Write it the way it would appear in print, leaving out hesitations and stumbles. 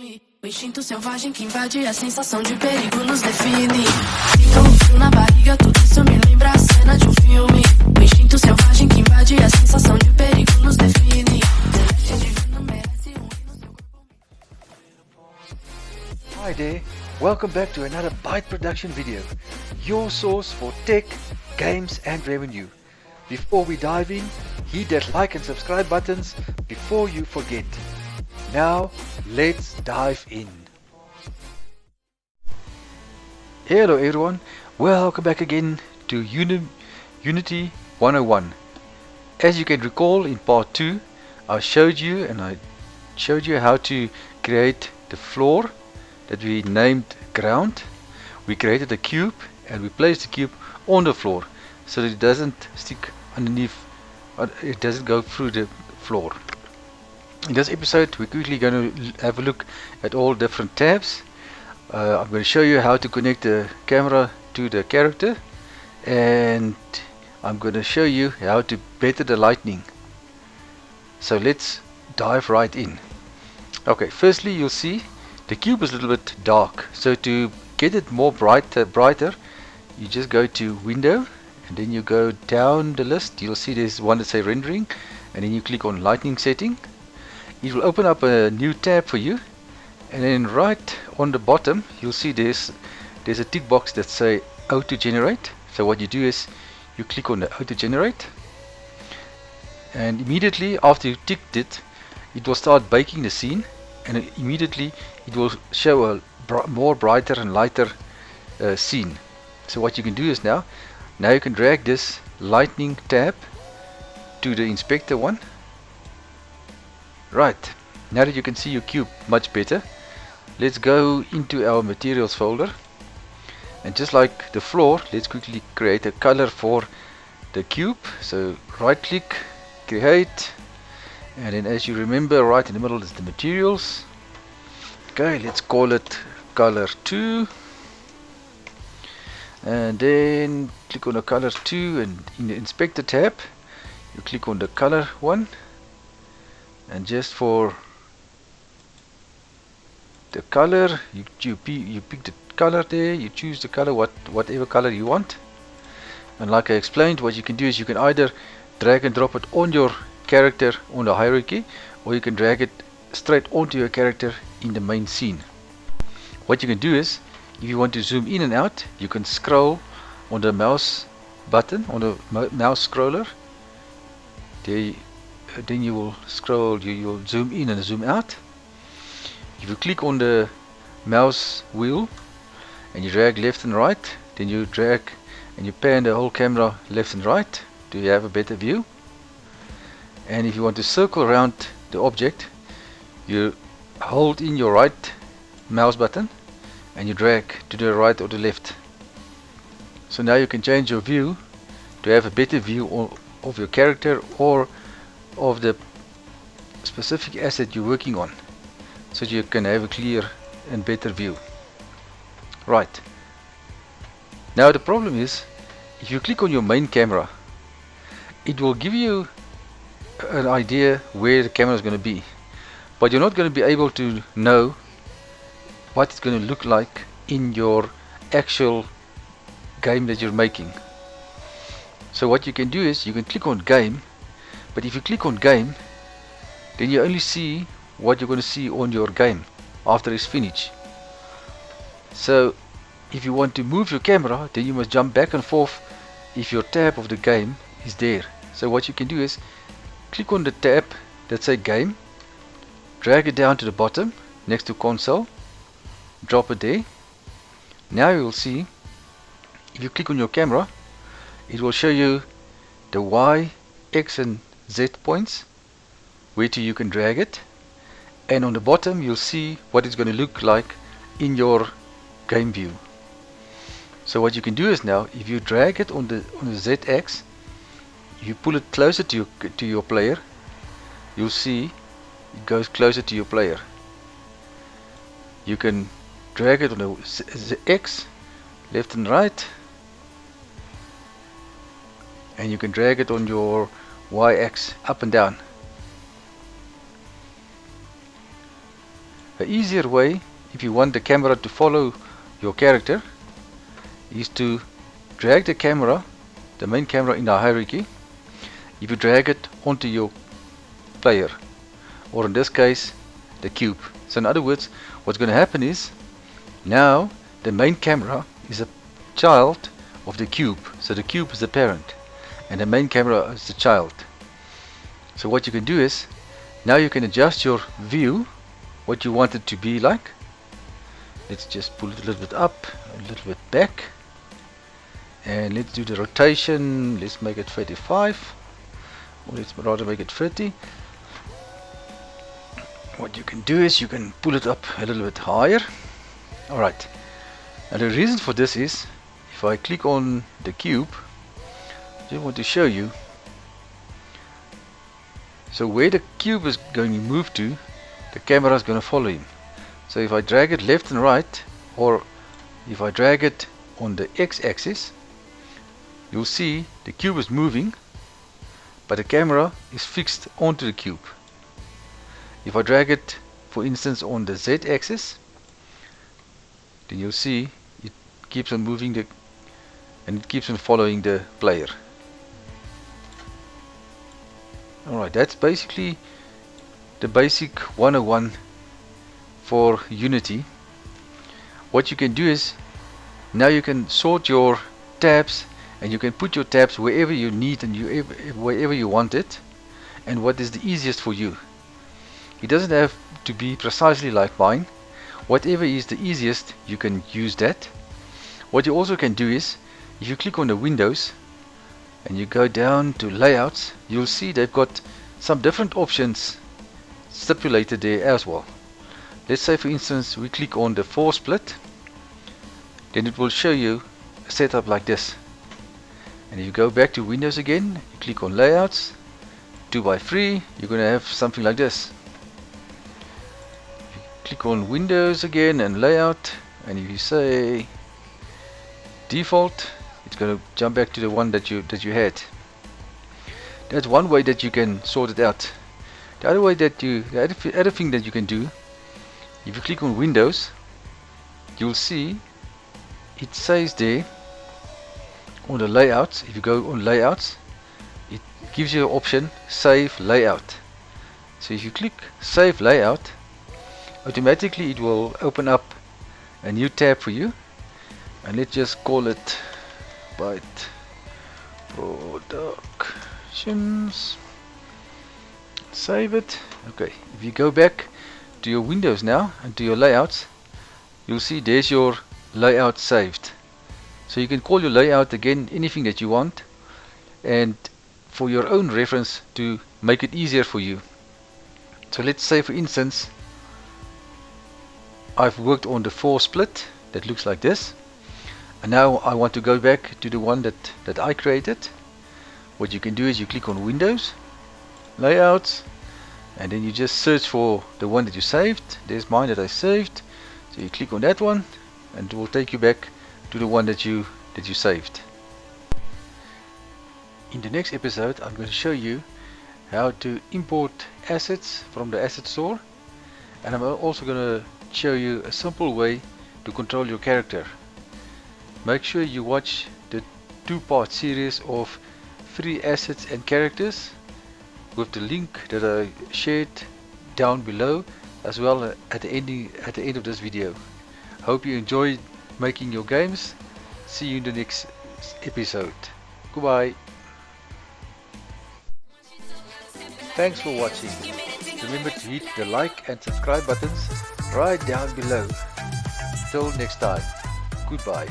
filme. O instinto selvagem que invade a sensação de perigo nos define. Fica um frio na barriga, tudo isso me lembra a cena de um filme. O instinto selvagem que invade a sensação de perigo nos define. Celeste divino merece hino no seu corpo. Hi there, welcome back to another Byte Production video, your source for tech, games and revenue. Before we dive in, hit that like and subscribe buttons before you forget. Now, let's dive in. Hello everyone, welcome back again to Unity 101. As you can recall, in part 2, I showed you how to create the floor that we named ground. We created a cube and we placed the cube on the floor so that it doesn't stick underneath, it doesn't go through the floor. In this episode we're quickly going to have a look at all different tabs. I'm going to show you how to connect the camera to the character, and I'm going to show you how to better the lighting. So let's dive right in. Okay, firstly you'll see the cube is a little bit dark, so to get it more brighter, you just go to window and then you go down the list. You'll see there's one that says rendering, and then you click on lighting setting. It will open up a new tab for you, and then right on the bottom you'll see there's a tick box that say auto generate. So what you do is you click on the auto generate, and immediately after you ticked it, it will start baking the scene, and immediately it will show a more brighter and lighter scene. So what you can do is now you can drag this lightning tab to the inspector one. Right, now that you can see your cube much better, let's go into our materials folder, and just like the floor, let's quickly create a color for the cube. So right click, create, and then as you remember, right in the middle is the materials. Okay, let's call it color 2, and then click on the color 2, and in the inspector tab you click on the color one, and just for the color you pick the color there, you choose the color, whatever color you want. And like I explained, what you can do is you can either drag and drop it on your character on the hierarchy, or you can drag it straight onto your character in the main scene. What you can do is, if you want to zoom in and out, you can scroll on the mouse button, on the mouse scroller there, then you will scroll, you'll zoom in and zoom out. If you click on the mouse wheel and you drag left and right, then you drag and you pan the whole camera left and right to have a better view. And if you want to circle around the object, you hold in your right mouse button and you drag to the right or the left. So now you can change your view to have a better view of your character or of the specific asset you're working on, so you can have a clear and better view. Right, now the problem is, if you click on your main camera, it will give you an idea where the camera is going to be, but you're not going to be able to know what it's going to look like in your actual game that you're making. So what you can do is you can click on game, but if you click on game, then you only see what you're going to see on your game after it's finished. So if you want to move your camera, then you must jump back and forth if your tab of the game is there. So what you can do is click on the tab that says game, drag it down to the bottom next to console, drop it there. Now you will see, if you click on your camera, it will show you the Y, X and Z points where to you can drag it, and on the bottom you'll see what it's going to look like in your game view. So what you can do is, now if you drag it on the Z-axis, you pull it closer to your player, you'll see it goes closer to your player. You can drag it on the X, left and right, and you can drag it on your Y-axis up and down. An easier way, if you want the camera to follow your character, is to drag the camera, the main camera in the hierarchy. If you drag it onto your player, or in this case the cube. So in other words, what's going to happen is, now the main camera is a child of the cube. So the cube is the parent and the main camera is the child. So what you can do is, now you can adjust your view what you want it to be like. Let's just pull it a little bit up, a little bit back, and let's do the rotation. Let's make it 35, or let's rather make it 30. What you can do is you can pull it up a little bit higher. Alright, and the reason for this is, if I click on the cube, I just want to show you, so where the cube is going to move to, the camera is going to follow him. So if I drag it left and right, or if I drag it on the x-axis, you'll see the cube is moving, but the camera is fixed onto the cube. If I drag it, for instance, on the z-axis, then you'll see it keeps on moving and it keeps on following the player. Alright, that's basically the basic 101 for Unity. What you can do is, now you can sort your tabs, and you can put your tabs wherever you need and wherever you want it, and what is the easiest for you. It doesn't have to be precisely like mine. Whatever is the easiest, you can use that. What you also can do is, if you click on the windows and you go down to layouts, you'll see they've got some different options stipulated there as well. Let's say, for instance, we click on the 4 split, then it will show you a setup like this. And if you go back to Windows again, you click on layouts, 2x3, you're going to have something like this. If you click on Windows again and layout, and if you say default, it's going to jump back to the one that you had. That's one way that you can sort it out. The other way that the other thing that you can do, if you click on Windows, you'll see it says there on the layouts. If you go on layouts, it gives you an option, save layout. So if you click save layout, automatically it will open up a new tab for you, and let's just call it Byte Productions. Save it. Okay, if you go back to your Windows now and to your layouts, you'll see there's your layout saved. So you can call your layout again anything that you want, and for your own reference to make it easier for you. So let's say, for instance, I've worked on the 4 split that looks like this, and now I want to go back to the one that I created. What you can do is you click on Windows, Layouts, and then you just search for the one that you saved. There's mine that I saved, so you click on that one and it will take you back to the one that you saved. In the next episode, I'm going to show you how to import assets from the asset store, and I'm also going to show you a simple way to control your character. Make sure you watch the 2-part series of free assets and characters with the link that I shared down below, as well at the end of this video. Hope you enjoyed making your games. See you in the next episode. Goodbye. Thanks for watching. Remember to hit the like and subscribe buttons right down below. Till next time. Goodbye.